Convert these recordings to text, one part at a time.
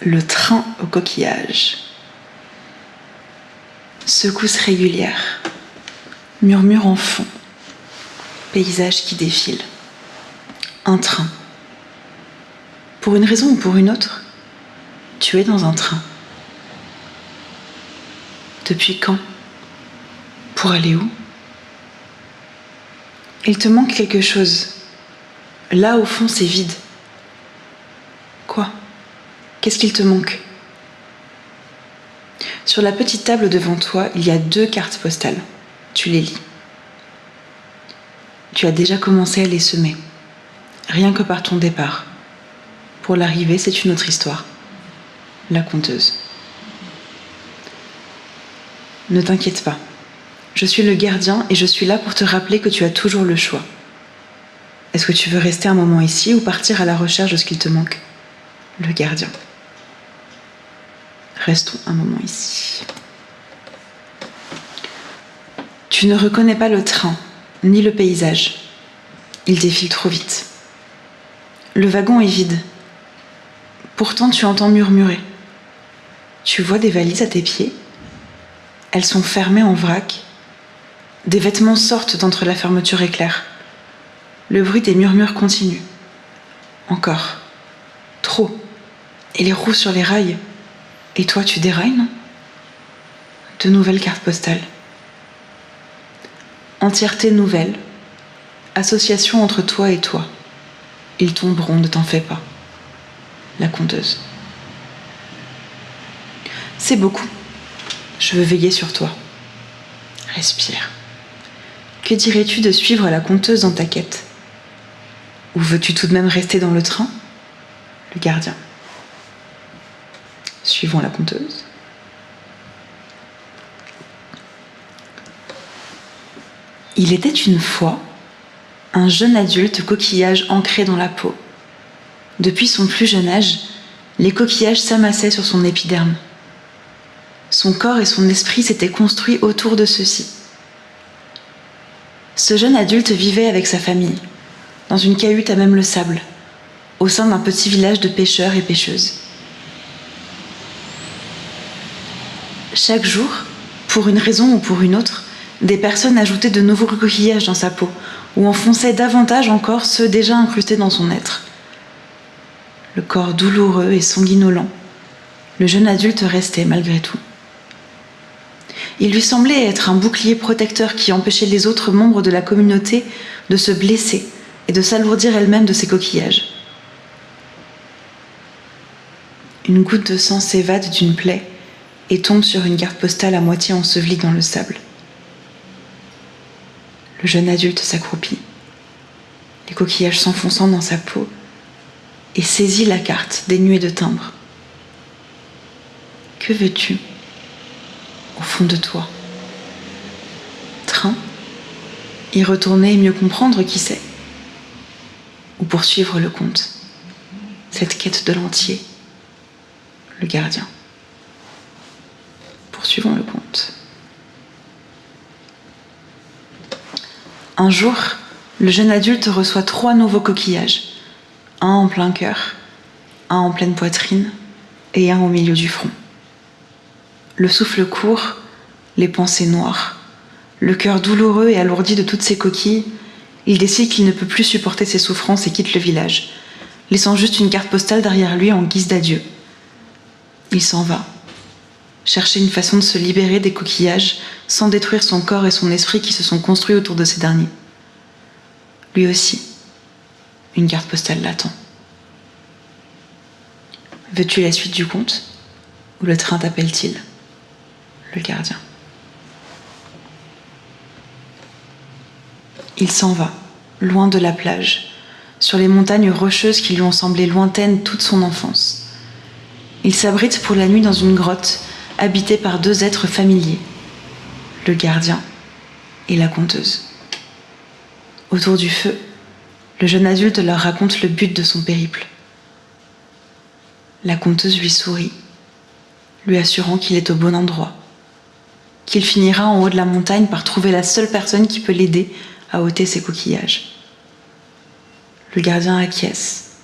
Le train au coquillage. Secousse régulière. Murmure en fond. Paysage qui défile. Un train. Pour une raison ou pour une autre, tu es dans un train. Depuis quand? Pour aller où? Il te manque quelque chose. Là, au fond, c'est vide. Quoi? Qu'est-ce qu'il te manque? Sur la petite table devant toi, il y a 2 cartes postales. Tu les lis. Tu as déjà commencé à les semer. Rien que par ton départ. Pour l'arrivée, c'est une autre histoire. La conteuse. Ne t'inquiète pas. Je suis le gardien et je suis là pour te rappeler que tu as toujours le choix. Est-ce que tu veux rester un moment ici ou partir à la recherche de ce qu'il te manque? Le gardien. Restons un moment ici. Tu ne reconnais pas le train, ni le paysage. Il défile trop vite. Le wagon est vide. Pourtant, tu entends murmurer. Tu vois des valises à tes pieds. Elles sont fermées en vrac. Des vêtements sortent d'entre la fermeture éclair. Le bruit des murmures continue. Encore. Trop. Et les roues sur les rails. Et toi, tu dérailles, non? 2 nouvelles cartes postales. Entièreté nouvelle. Association entre toi et toi. Ils tomberont, ne t'en fais pas. La conteuse. C'est beaucoup. Je veux veiller sur toi. Respire. Que dirais-tu de suivre la conteuse dans ta quête? Ou veux-tu tout de même rester dans le train? Le gardien. Suivons la conteuse. Il était une fois un jeune adulte coquillage ancré dans la peau. Depuis son plus jeune âge, les coquillages s'amassaient sur son épiderme. Son corps et son esprit s'étaient construits autour de ceux-ci. Ce jeune adulte vivait avec sa famille, dans une cahute à même le sable, au sein d'un petit village de pêcheurs et pêcheuses. Chaque jour, pour une raison ou pour une autre, des personnes ajoutaient de nouveaux coquillages dans sa peau, ou enfonçaient davantage encore ceux déjà incrustés dans son être. Le corps douloureux et sanguinolent, le jeune adulte restait malgré tout. Il lui semblait être un bouclier protecteur qui empêchait les autres membres de la communauté de se blesser et de s'alourdir elles-mêmes de ces coquillages. Une goutte de sang s'évade d'une plaie et tombe sur une carte postale à moitié ensevelie dans le sable. Le jeune adulte s'accroupit, les coquillages s'enfonçant dans sa peau, et saisit la carte dénuée de timbre. Que veux-tu, au fond de toi? Train? Y retourner et mieux comprendre, qui sait? Ou poursuivre le conte, cette quête de l'entier, le gardien. Poursuivons le conte. Un jour, le jeune adulte reçoit 3 nouveaux coquillages, un en plein cœur, un en pleine poitrine et un au milieu du front. Le souffle court, les pensées noires, le cœur douloureux et alourdi de toutes ces coquilles, il décide qu'il ne peut plus supporter ses souffrances et quitte le village, laissant juste une carte postale derrière lui en guise d'adieu. Il s'en va, chercher une façon de se libérer des coquillages sans détruire son corps et son esprit qui se sont construits autour de ces derniers. Lui aussi, une carte postale l'attend. Veux-tu la suite du conte? Ou le train t'appelle-t-il? Le gardien. Il s'en va, loin de la plage, sur les montagnes rocheuses qui lui ont semblé lointaines toute son enfance. Il s'abrite pour la nuit dans une grotte, habitée par 2 êtres familiers, le gardien et la conteuse. Autour du feu, le jeune adulte leur raconte le but de son périple. La conteuse lui sourit, lui assurant qu'il est au bon endroit, qu'il finira en haut de la montagne par trouver la seule personne qui peut l'aider à ôter ses coquillages. Le gardien acquiesce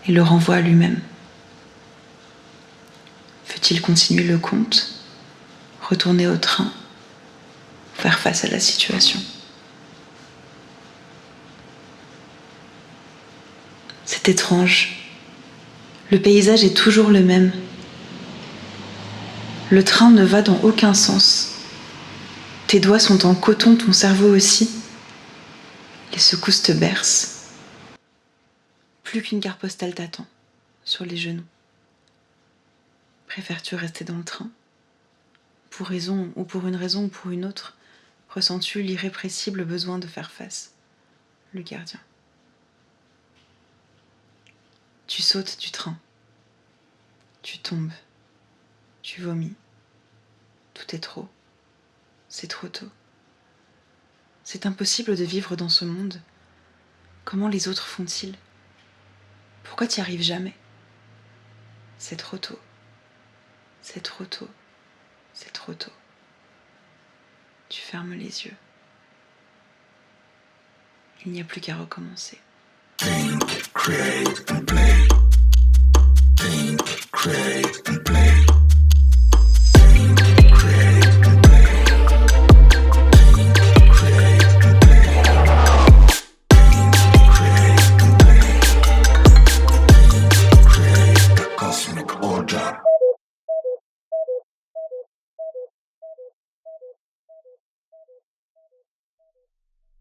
et le renvoie à lui-même. Faut-il continuer le compte, retourner au train, faire face à la situation? C'est étrange. Le paysage est toujours le même. Le train ne va dans aucun sens. Tes doigts sont en coton, ton cerveau aussi. Les secousses te bercent. Plus qu'une carte postale t'attend, sur les genoux. Préfères-tu rester dans le train? Pour raison, ou pour une raison ou pour une autre, ressens-tu l'irrépressible besoin de faire face? Le gardien. Tu sautes du train. Tu tombes. Tu vomis. Tout est trop. C'est trop tôt. C'est impossible de vivre dans ce monde. Comment les autres font-ils? Pourquoi t'y arrives jamais? C'est trop tôt. C'est trop tôt. C'est trop tôt. Tu fermes les yeux. Il n'y a plus qu'à recommencer. Think, create and play.